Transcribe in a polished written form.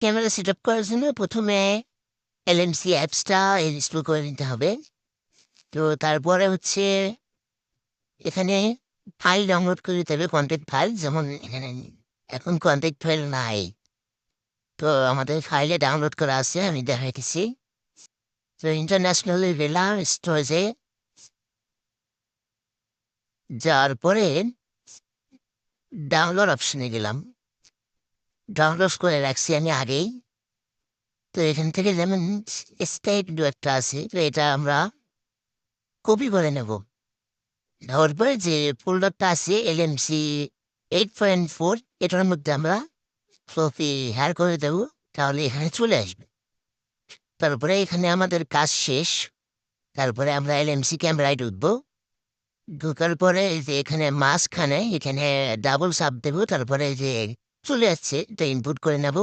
Camera set up করার জন্য প্রথমে এলএমসি অ্যাপসটা ইনস্টল করে নিতে হবে। তো তারপরে হচ্ছে এখানে ফাইল ডাউনলোড করে নিতে হবে, কন্টেন্ট ফাইল। যেমন এখানে এখন কন্টেন্ট ফাইল নাই, তো আমাদের ফাইলে ডাউনলোড করা আছে, আমি দেখাইতেছি। তো ইন্টারন্যাশনাল গেলাম, স্টোরেজে যাওয়ার পরে ডাউনলোড অপশনে গেলাম। ডাউনলোড করে রাখছি আমি আগেই। তো এখান থেকে যেমন স্টেট দু একটা আছে, তো এটা আমরা কপি করে নেব। নেওয়ার পরে যে ফোল্ডারটা আছে এলএমসি 8.4, এটার মধ্যে আমরা কপি হ্যার করে দেবো, তাহলে এখানে চলে আসবে। তারপরে এখানে আমাদের কাজ শেষ। তারপরে আমরা এলএমসি ক্যামেরায় ঢুকবো। ঢোকার পরে এই যে এখানে মাঝখানে এখানে ডাবল সাব দেবো, তারপরে এই যে চলে যাচ্ছে এটা ইনপুট করে নেব।